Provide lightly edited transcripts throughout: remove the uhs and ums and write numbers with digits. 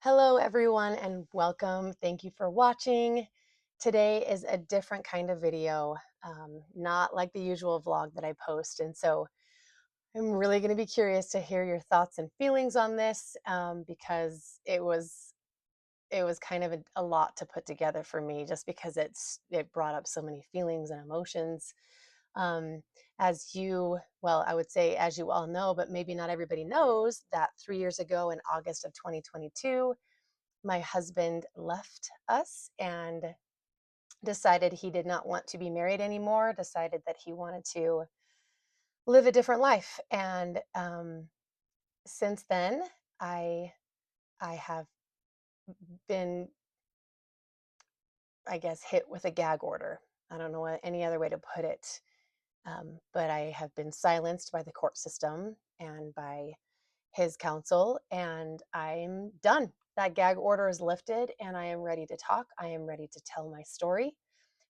Hello, everyone, and welcome. Thank you for watching. Today is a different kind of video, not like the usual vlog that I post. And so I'm really going to be curious to hear your thoughts and feelings on this because it was kind of a lot to put together for me just because it brought up so many feelings and emotions. Um, I would say, as you all know, but maybe not everybody knows that 3 years ago in August of 2022, my husband left us and decided he did not want to be married anymore, decided that he wanted to live a different life. And since then, I I have been, I guess, hit with a gag order. I don't know any other way to put it. But I have been silenced by the court system and by his counsel, and I'm done. That gag order is lifted, and I am ready to talk. I am ready to tell my story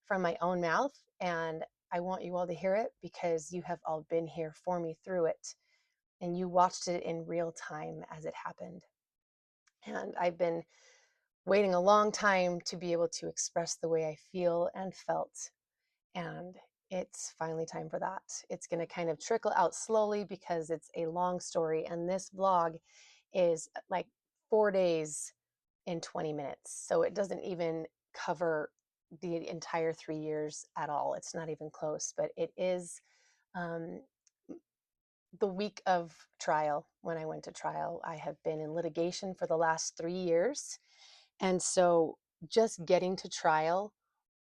from my own mouth, and I want you all to hear it because you have all been here for me through it, and you watched it in real time as it happened. And I've been waiting a long time to be able to express the way I feel and felt, and it's finally time for that. It's going to kind of trickle out slowly because it's a long story, and this vlog is like 4 days in 20 minutes. So it doesn't even cover the entire 3 years at all. It's not even close, but it is um, the week of trial. When I went to trial, I have been in litigation for the last 3 years. And so just getting to trial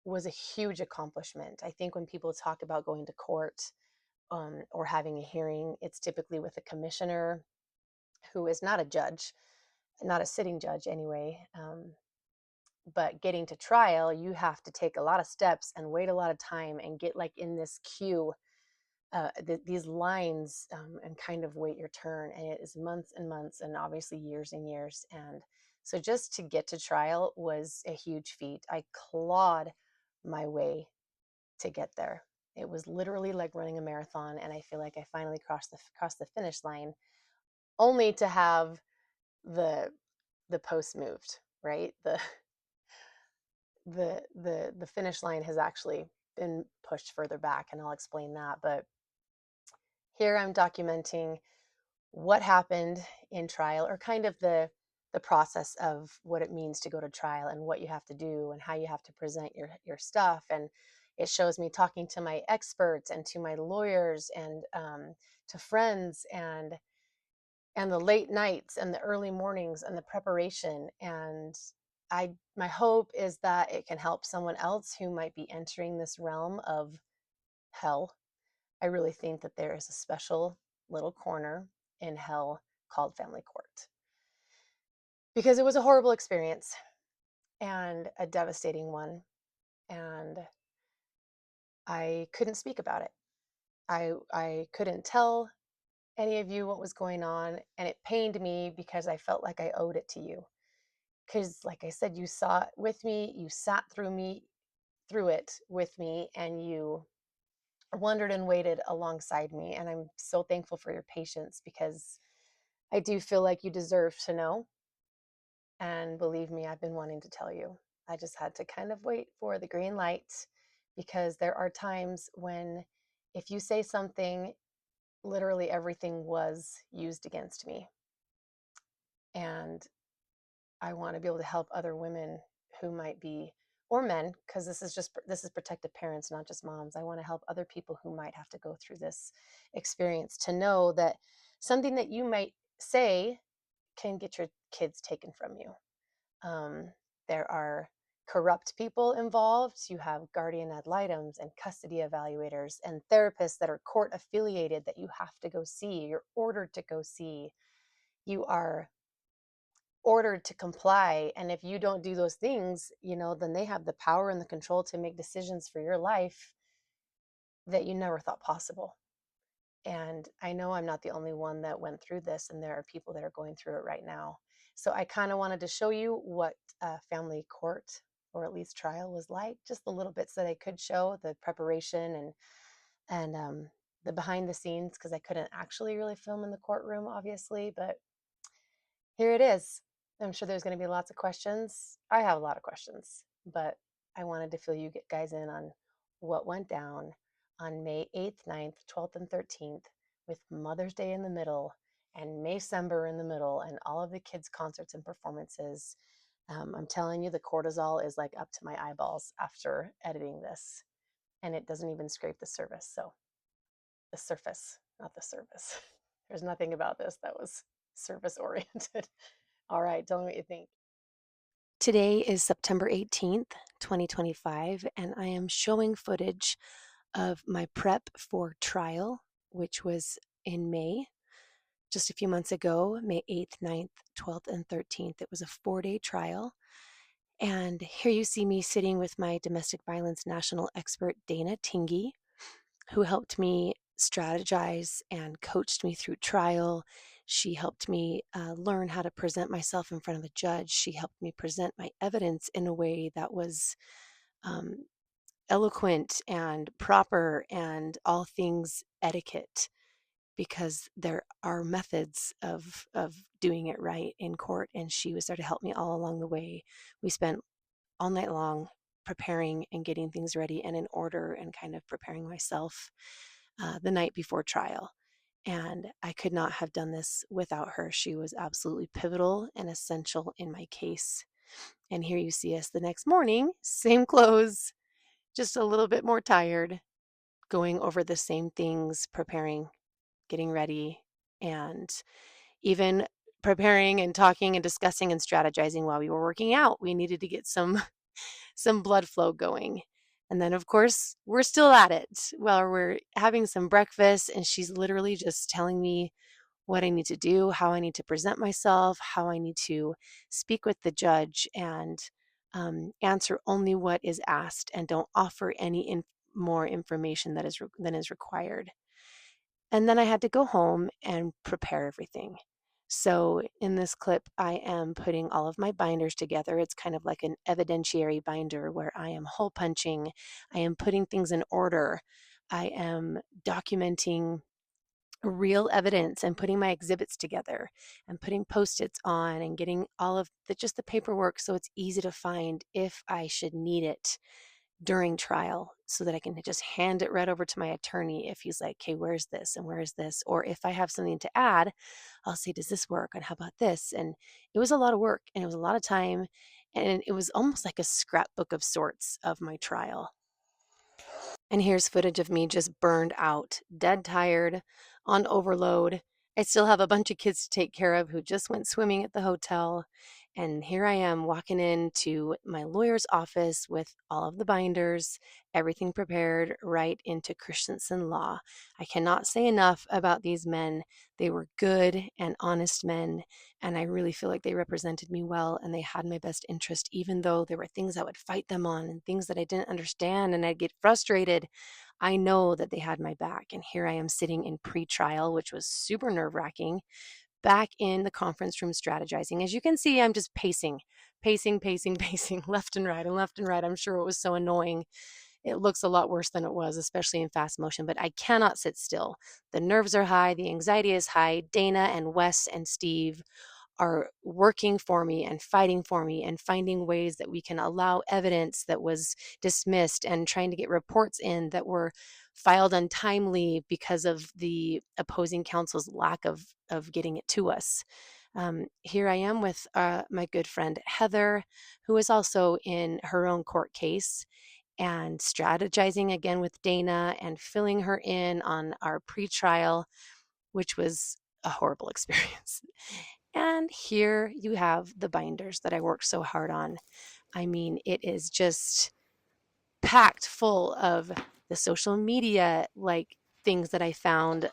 was a huge accomplishment. I think when people talk about going to court or having a hearing, it's typically with a commissioner who is not a judge, not a sitting judge anyway. But getting to trial, you have to take a lot of steps and wait a lot of time and get like in this queue, these lines, and kind of wait your turn. And it is months and months and obviously years and years. And so just to get to trial was a huge feat. I clawed my way to get there. It was literally like running a marathon, and I feel like I finally crossed the finish line, only to have the the post moved, right? The finish line has actually been pushed further back, and I'll explain that. But here I'm documenting what happened in trial, or kind of the process of what it means to go to trial and what you have to do and how you have to present your stuff. And it shows me talking to my experts and to my lawyers and to friends, and the late nights and the early mornings and the preparation. And my hope is that it can help someone else who might be entering this realm of hell. I really think that there is a special little corner in hell called family court, because it was a horrible experience and a devastating one, and I couldn't speak about it. I couldn't tell any of you what was going on, and it pained me because I felt like I owed it to you. Because, like I said, you saw it with me, you sat through it with me, and you wondered and waited alongside me. And I'm so thankful for your patience, because I do feel like you deserve to know. And believe me, I've been wanting to tell you. I just had to kind of wait for the green light, because there are times when, if you say something, literally everything was used against me. And I want to be able to help other women who might be, or men, because this is protective parents, not just moms. I want to help other people who might have to go through this experience to know that something that you might say can get your kids taken from you. There are corrupt people involved. You have guardian ad litems and custody evaluators and therapists that are court affiliated that you have to go see. You're ordered to go see. You are ordered to comply. And if you don't do those things, then they have the power and the control to make decisions for your life that you never thought possible. And I know I'm not the only one that went through this, and there are people that are going through it right now. So I kind of wanted to show you what family court, or at least trial, was like. Just the little bits that I could show, the preparation and the behind the scenes, because I couldn't actually really film in the courtroom, obviously. But here it is. I'm sure there's going to be lots of questions. I have a lot of questions, but I wanted to fill you guys in on what went down on May 8th, 9th, 12th, and 13th with Mother's Day in the middle and Maycember in the middle and all of the kids' concerts and performances. I'm telling you, the cortisol is like up to my eyeballs after editing this, and it doesn't even scrape the surface. So, the surface, not the service. There's nothing about this that was service oriented. All right, tell me what you think. Today is September 18th, 2025, and I am showing footage of my prep for trial, which was in May, just a few months ago, May 8th, 9th, 12th, and 13th. It was a 4-day trial. And here you see me sitting with my domestic violence national expert, Dana Tingey, who helped me strategize and coached me through trial. She helped me learn how to present myself in front of a judge. She helped me present my evidence in a way that was um, eloquent and proper and all things etiquette, because there are methods of doing it right in court. And she was there to help me all along the way. We spent all night long preparing and getting things ready and in order and kind of preparing myself the night before trial. And I could not have done this without her. She was absolutely pivotal and essential in my case. And here you see us the next morning, same clothes, just a little bit more tired, going over the same things, preparing, getting ready, and even preparing and talking and discussing and strategizing while we were working out. We needed to get some blood flow going. And then, of course, we're still at it while we're having some breakfast, and she's literally just telling me what I need to do, how I need to present myself, how I need to speak with the judge, and answer only what is asked, and don't offer any more information than is required. And then I had to go home and prepare everything. So in this clip, I am putting all of my binders together. It's kind of like an evidentiary binder where I am hole punching. I am putting things in order. I am documenting real evidence and putting my exhibits together and putting post-its on and getting all of just the paperwork so it's easy to find if I should need it during trial, so that I can just hand it right over to my attorney if he's like, okay, where's this and where is this? Or if I have something to add, I'll say, does this work? And how about this? And it was a lot of work and it was a lot of time. And it was almost like a scrapbook of sorts of my trial. And here's footage of me just burned out, dead tired, on overload. I still have a bunch of kids to take care of who just went swimming at the hotel. And here I am walking into my lawyer's office with all of the binders, everything prepared, right into Christensen Law. I cannot say enough about these men. They were good and honest men, and I really feel like they represented me well and they had my best interest, even though there were things I would fight them on and things that I didn't understand and I'd get frustrated. I know that they had my back. And here I am sitting in pre-trial, which was super nerve-wracking, back in the conference room strategizing. As you can see, I'm just pacing, left and right and left and right. I'm sure it was so annoying. It looks a lot worse than it was, especially in fast motion, but I cannot sit still. The nerves are high, the anxiety is high. Dana and Wes and Steve are working for me and fighting for me and finding ways that we can allow evidence that was dismissed and trying to get reports in that were filed untimely because of the opposing counsel's lack of getting it to us. Here I am with my good friend Heather, who is also in her own court case, and strategizing again with Dana and filling her in on our pretrial, which was a horrible experience. And here you have the binders that I worked so hard on. I mean, it is just packed full of the social media like things that I found,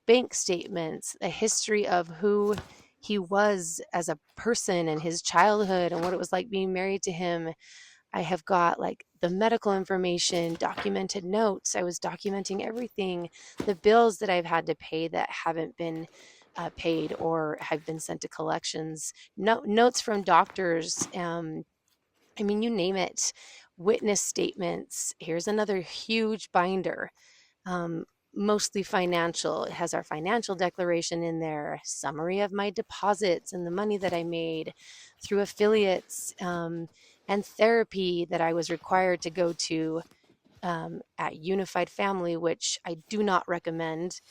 bank statements, a history of who he was as a person and his childhood and what it was like being married to him. I have got like the medical information, documented notes. I was documenting everything, the bills that I've had to pay that haven't been paid or have been sent to collections, notes from doctors. I mean, you name it, witness statements. Here's another huge binder. mostly financial. It has our financial declaration in there, summary of my deposits and the money that I made through affiliates, and therapy that I was required to go to at Unified Family, which I do not recommend.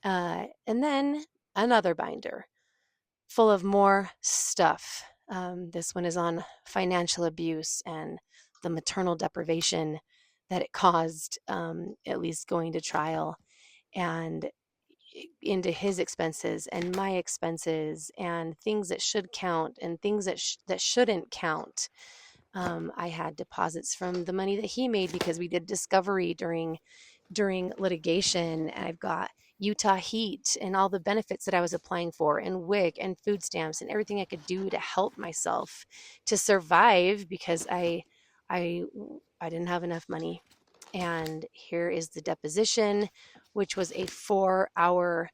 And then another binder full of more stuff. This one is on financial abuse and the maternal deprivation that it caused, at least going to trial, and into his expenses and my expenses and things that should count and things that shouldn't count. I had deposits from the money that he made because we did discovery during litigation, and I've got Utah Heat and all the benefits that I was applying for, and WIC and food stamps and everything I could do to help myself to survive because I didn't have enough money. And here is the deposition, which was a 4-hour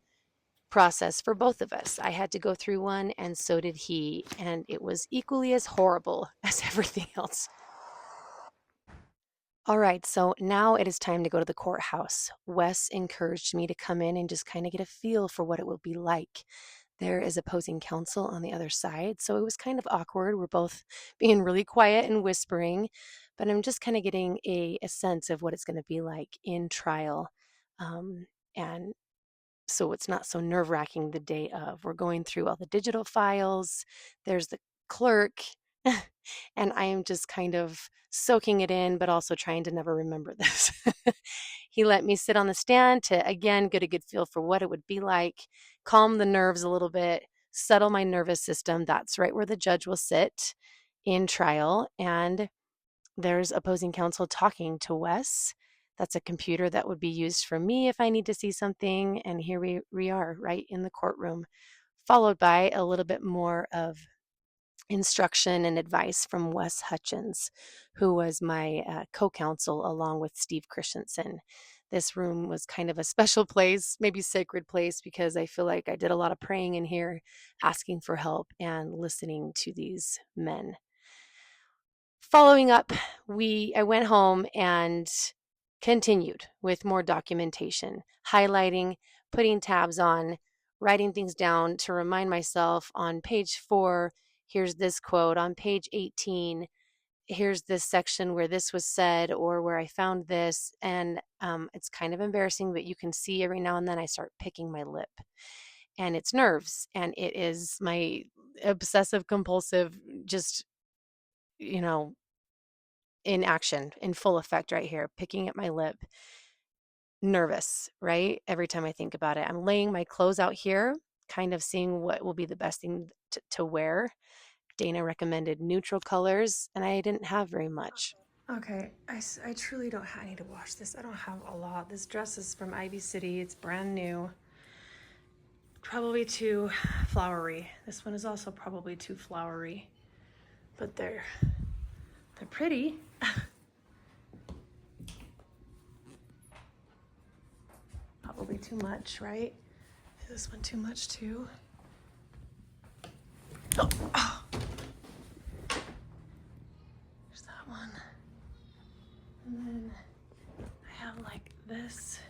process for both of us. I had to go through one, and so did he, and it was equally as horrible as everything else. All right, so now it is time to go to the courthouse. Wes encouraged me to come in and just kind of get a feel for what it will be like. There is opposing counsel on the other side, so it was kind of awkward. We're both being really quiet and whispering, but I'm just kind of getting a sense of what it's going to be like in trial. And so it's not so nerve-wracking the day of. We're going through all the digital files. There's the clerk. And I am just kind of soaking it in, but also trying to never remember this. He let me sit on the stand to, again, get a good feel for what it would be like, calm the nerves a little bit, settle my nervous system. That's right where the judge will sit in trial. And there's opposing counsel talking to Wes. That's a computer that would be used for me if I need to see something. And here we are right in the courtroom, followed by a little bit more of instruction and advice from Wes Hutchins, who was my co-counsel along with Steve Christensen. This room was kind of a special place, maybe sacred place, because I feel like I did a lot of praying in here, asking for help and listening to these men. Following up, I went home and continued with more documentation, highlighting, putting tabs on, writing things down to remind myself on page 4, here's this quote. On page 18, here's this section where this was said or where I found this. And it's kind of embarrassing, but you can see every now and then I start picking my lip. And it's nerves. And it is my obsessive compulsive, just, in action, in full effect right here, picking at my lip. Nervous, right? Every time I think about it. I'm laying my clothes out here, kind of seeing what will be the best thing to wear. Dana recommended neutral colors, and I didn't have very much. Okay, I truly don't I need to wash this. I don't have a lot. This dress is from Ivy City. It's brand new. Probably too flowery. This one is also probably too flowery, but they're pretty. Probably too much, right? Is this one too much too? Oh. There's that one. And then I have like this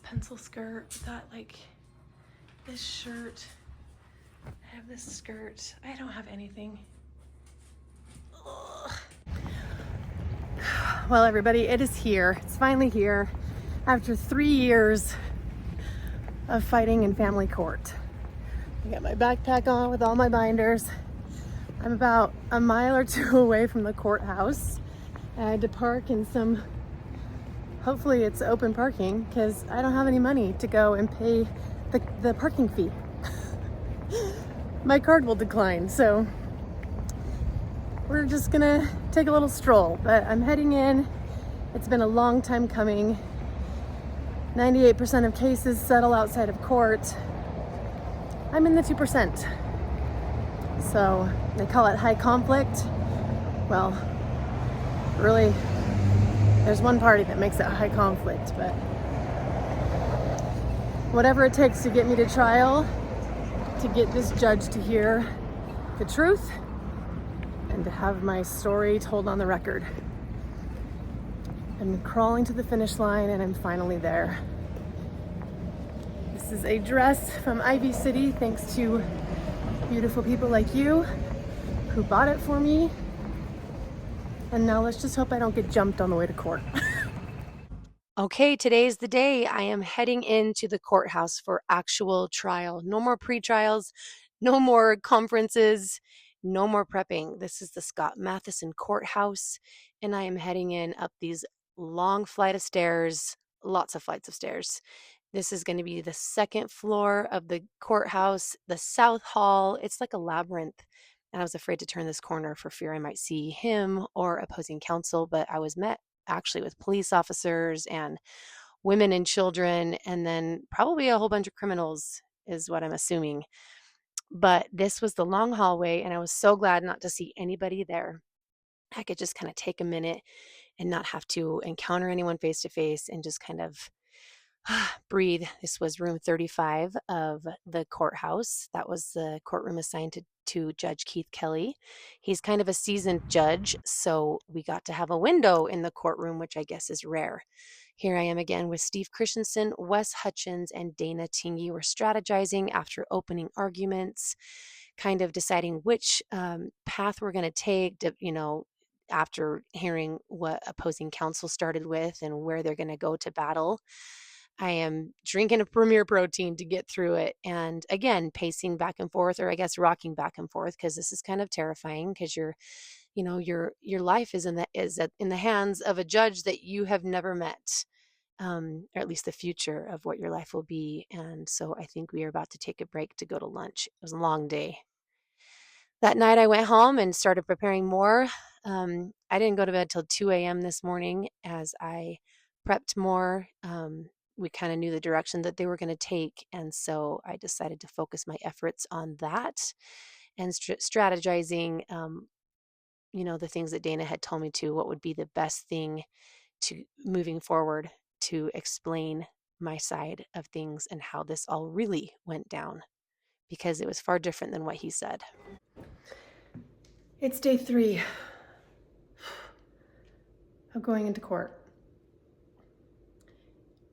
pencil skirt, this shirt. I have this skirt. I don't have anything. Ugh. Well, everybody, it is here. It's finally here after 3 years of fighting in family court. I got my backpack on with all my binders. I'm about a mile or two away from the courthouse. I had to park in some, hopefully it's open parking, because I don't have any money to go and pay the parking fee. My card will decline, so we're just gonna take a little stroll, but I'm heading in. It's been a long time coming. 98% of cases settle outside of court. I'm in the 2%. So they call it high conflict. Well, really, there's one party that makes it high conflict, but whatever it takes to get me to trial, to get this judge to hear the truth and to have my story told on the record. I'm crawling to the finish line and I'm finally there. This is a dress from Ivy City, thanks to beautiful people like you who bought it for me. And now let's just hope I don't get jumped on the way to court. Okay, today's the day. I am heading into the courthouse for actual trial. No more pre-trials, no more conferences, no more prepping. This is the Scott Matheson Courthouse, and I am heading in up these long flight of stairs, lots of flights of stairs. This is going to be the second floor of the courthouse, the South Hall. It's like a labyrinth. And I was afraid to turn this corner for fear I might see him or opposing counsel, but I was met actually with police officers and women and children, and then probably a whole bunch of criminals is what I'm assuming. But this was the long hallway, and I was so glad not to see anybody there. I could just kind of take a minute and not have to encounter anyone face to face and just kind of breathe. This was room 35 of the courthouse. That was the courtroom assigned to Judge Keith Kelly. He's kind of a seasoned judge, so we got to have a window in the courtroom, which I guess is rare. Here I am again with Steve Christensen, Wes Hutchins, and Dana Tingey. We're strategizing after opening arguments, kind of deciding which path we're going to take, after hearing what opposing counsel started with and where they're going to go to battle. I am drinking a Premier Protein to get through it. And again, pacing back and forth, or I guess rocking back and forth, because this is kind of terrifying because your life is in the hands of a judge that you have never met, or at least the future of what your life will be. And so I think we are about to take a break to go to lunch. It was a long day. That night I went home and started preparing more. I didn't go to bed till 2 a.m. this morning as I prepped more. We kind of knew the direction that they were going to take, and so I decided to focus my efforts on that and strategizing, the things that Dana had told me what would be the best thing to moving forward to explain my side of things and how this all really went down, because it was far different than what he said. It's day 3 of going into court.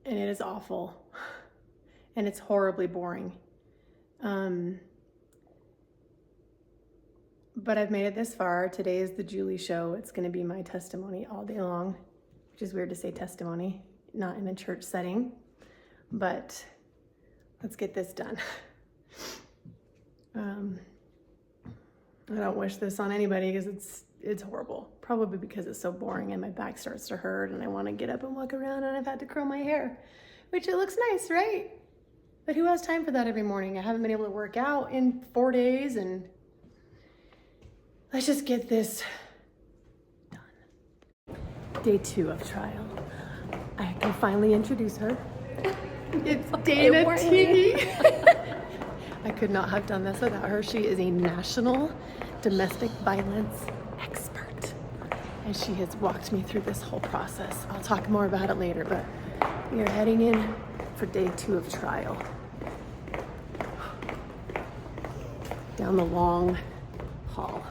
And it is awful, and it's horribly boring. But I've made it this far. Today is the Julie show. It's going to be my testimony all day long, which is weird to say testimony, not in a church setting. But let's get this done. I don't wish this on anybody because it's horrible. Probably because it's so boring and my back starts to hurt and I want to get up and walk around, and I've had to curl my hair, which it looks nice, right? But who has time for that every morning? I haven't been able to work out in 4 days, and let's just get this done. Day 2 of trial. I can finally introduce her. It's Dana Tingey. I could not have done this without her. She is a national domestic violence expert, and she has walked me through this whole process. I'll talk more about it later, but we are heading in for day 2 of trial. Down the long hall.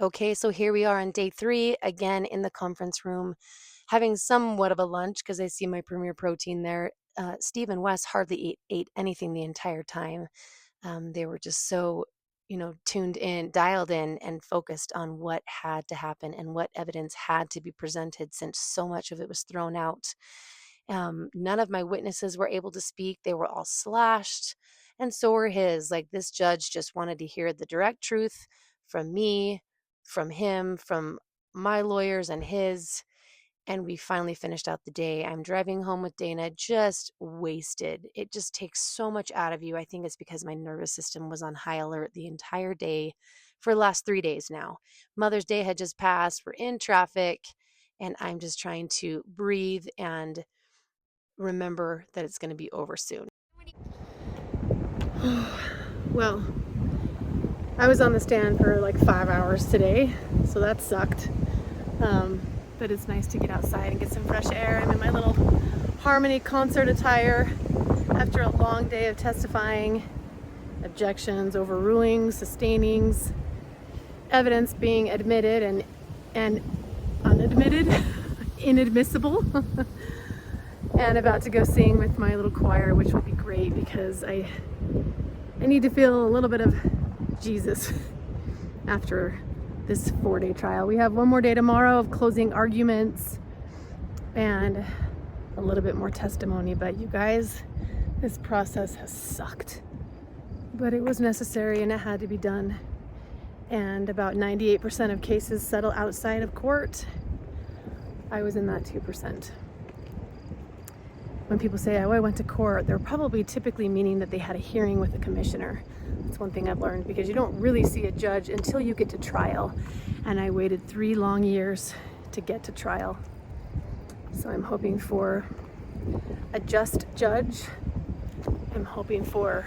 Okay, so here we are on day 3, again in the conference room, having somewhat of a lunch because I see my Premier Protein there. Steve and Wes hardly ate anything the entire time. They were just so, tuned in, dialed in, and focused on what had to happen and what evidence had to be presented, since so much of it was thrown out. None of my witnesses were able to speak. They were all slashed, and so were his. Like, this judge just wanted to hear the direct truth from me, from him, from my lawyers and his. And we finally finished out the day. I'm driving home with Dana, just wasted. It just takes so much out of you. I think it's because my nervous system was on high alert the entire day for the last 3 days now. Mother's Day had just passed. We're in traffic, and I'm just trying to breathe and remember that it's going to be over soon. Well, I was on the stand for like 5 hours today, so that sucked. But it's nice to get outside and get some fresh air. I'm in my little Harmony concert attire after a long day of testifying, objections, overrulings, sustainings, evidence being admitted and admitted, inadmissible, and about to go sing with my little choir, which will be great because I need to feel a little bit of Jesus after this 4-day trial. We have one more day tomorrow of closing arguments and a little bit more testimony, but you guys, this process has sucked, but it was necessary and it had to be done. And about 98% of cases settle outside of court. I was in that 2%. When people say, oh, I went to court, they're probably typically meaning that they had a hearing with a commissioner. That's one thing I've learned, because you don't really see a judge until you get to trial. And I waited 3 long years to get to trial. So I'm hoping for a just judge. I'm hoping for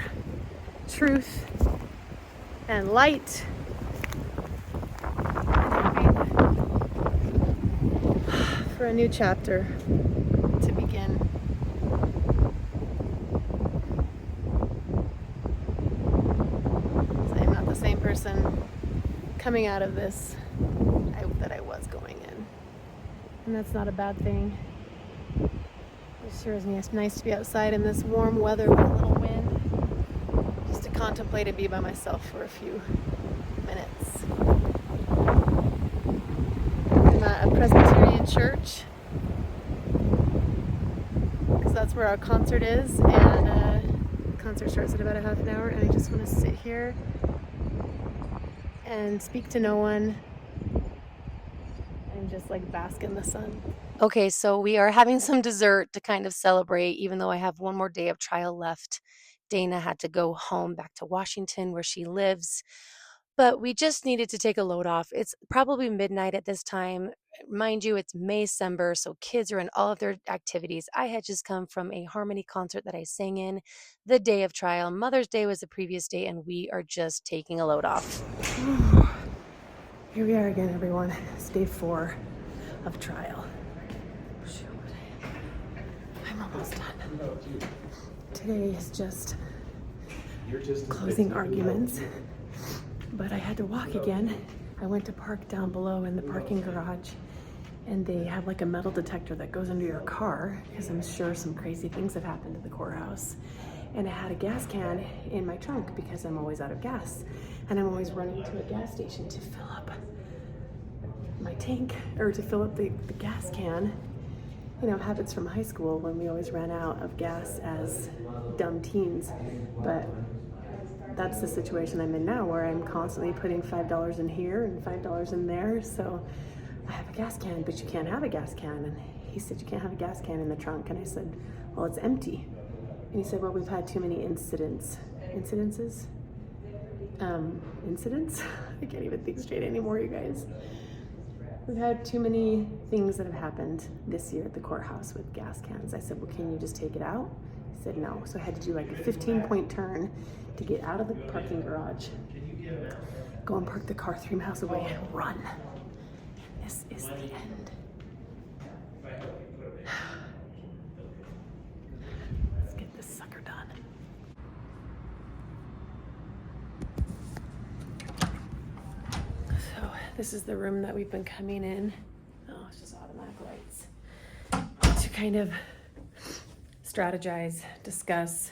truth and light. I'm hoping for a new chapter to begin. So I'm not the same person coming out of this that I was going in. And that's not a bad thing. It sure is nice to be outside in this warm weather with a little wind, just to contemplate and be by myself for a few minutes. I'm at a Presbyterian church, because that's where our concert is, and the concert starts in about a half an hour, and I just want to sit here and speak to no one and just like bask in the sun. Okay, so we are having some dessert to kind of celebrate, even though I have one more day of trial left. Dana had to go home back to Washington where she lives, but we just needed to take a load off. It's probably midnight at this time. Mind you, it's May-cember, so kids are in all of their activities. I had just come from a harmony concert that I sang in the day of trial. Mother's Day was the previous day, and we are just taking a load off. Here we are again, everyone. It's day 4 of trial. I'm almost done. Today is just closing arguments, but I had to walk again. I went to park down below in the parking garage, and they have like a metal detector that goes under your car, because I'm sure some crazy things have happened at the courthouse. And I had a gas can in my trunk because I'm always out of gas, and I'm always running to a gas station to fill up my tank, or to fill up the gas can. You know, habits from high school when we always ran out of gas as dumb teens. But that's the situation I'm in now, where I'm constantly putting $5 in here and $5 in there. So I have a gas can, but you can't have a gas can. And he said, you can't have a gas can in the trunk. And I said, well, it's empty. And he said, well, we've had too many incidents. Incidents? I can't even think straight anymore, you guys. We've had too many things that have happened this year at the courthouse with gas cans. I said, well, can you just take it out? He said, no. So I had to do like a 15-point turn to get out of the parking garage, go and park the car 3 miles away, and run. This is the end. Let's get this sucker done. So this is the room that we've been coming in. Oh, it's just automatic lights. To kind of strategize, discuss.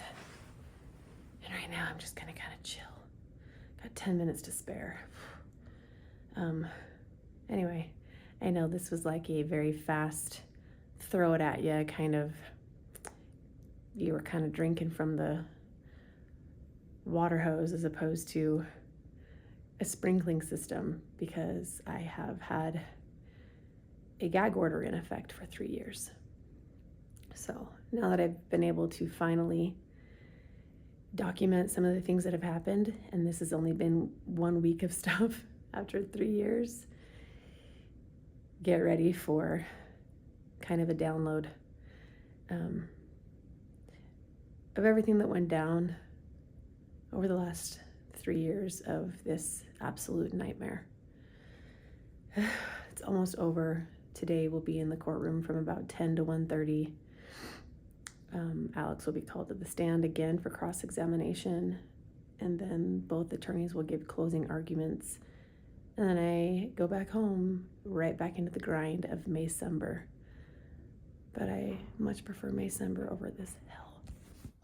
And right now I'm just gonna kind of chill. Got 10 minutes to spare. Anyway, I know this was like a very fast throw it at you kind of, you were kind of drinking from the water hose as opposed to a sprinkling system, because I have had a gag order in effect for 3 years. So now that I've been able to finally document some of the things that have happened, and this has only been 1 week of stuff after 3 years, get ready for kind of a download of everything that went down over the last 3 years of this absolute nightmare. It's almost over. Today we'll be in the courtroom from about 10 to 1:30. Alex will be called to the stand again for cross-examination, and then both attorneys will give closing arguments And then I go back home, right back into the grind of Maycember. But I much prefer Maycember over this hell.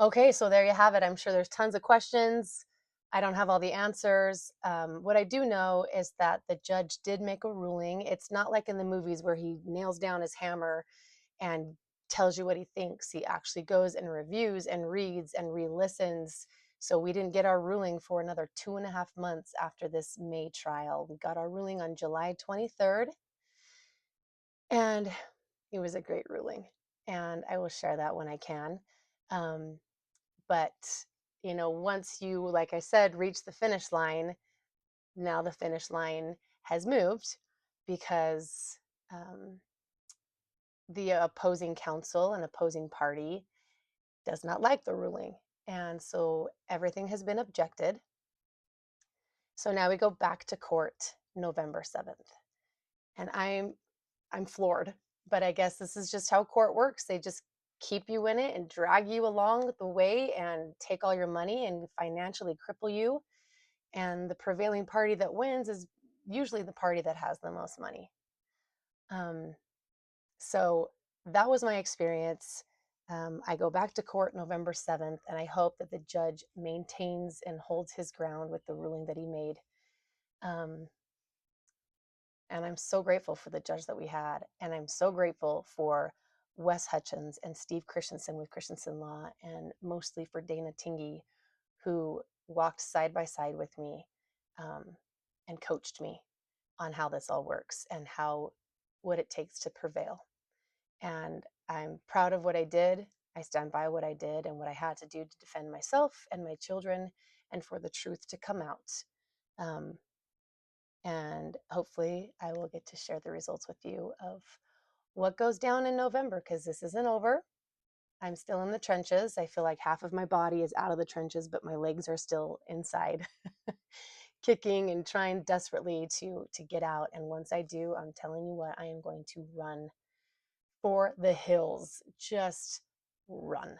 Okay, so there you have it. I'm sure there's tons of questions. I don't have all the answers. What I do know is that the judge did make a ruling. It's not like in the movies where he nails down his hammer and tells you what he thinks. He actually goes and reviews and reads and re-listens. So we didn't get our ruling for another 2.5 months after this May trial. We got our ruling on July 23rd, and it was a great ruling. And I will share that when I can. Um, but, once you, like I said, reach the finish line, now the finish line has moved because the opposing counsel and opposing party does not like the ruling. And so everything has been objected. So now we go back to court November 7th. And I'm floored, but I guess this is just how court works. They just keep you in it and drag you along the way and take all your money and financially cripple you. And the prevailing party that wins is usually the party that has the most money. So that was my experience. I go back to court November 7th, and I hope that the judge maintains and holds his ground with the ruling that he made. Um, and I'm so grateful for the judge that we had. And I'm so grateful for Wes Hutchins and Steve Christensen with Christensen Law, and mostly for Dana Tingey, who walked side by side with me um, and coached me on how this all works and what it takes to prevail. And I'm proud of what I did. I stand by what I did and what I had to do to defend myself and my children and for the truth to come out. And hopefully I will get to share the results with you of what goes down in November, because this isn't over. I'm still in the trenches. I feel like half of my body is out of the trenches, but my legs are still inside, kicking and trying desperately to get out. And once I do, I'm telling you what, I am going to run for the hills, just run,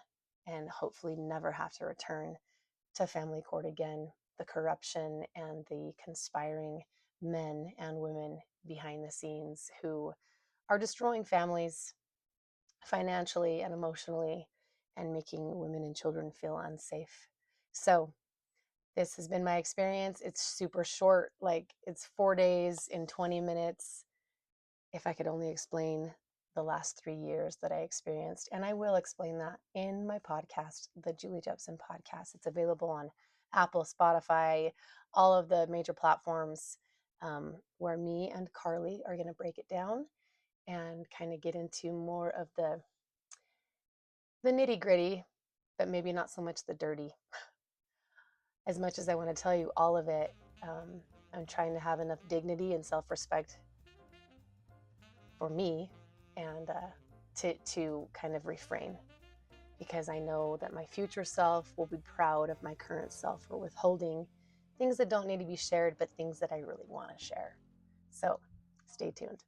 and hopefully never have to return to family court again. The corruption and the conspiring men and women behind the scenes who are destroying families financially and emotionally and making women and children feel unsafe. So, this has been my experience. It's super short, like it's 4 days in 20 minutes. If I could only explain the last 3 years that I experienced. And I will explain that in my podcast, the Julie Jepson podcast. It's available on Apple, Spotify, all of the major platforms, where me and Carly are going to break it down and kind of get into more of the nitty gritty, but maybe not so much the dirty. As much as I want to tell you all of it, I'm trying to have enough dignity and self-respect for me and to kind of refrain, because I know that my future self will be proud of my current self for withholding things that don't need to be shared, but things that I really want to share. So stay tuned.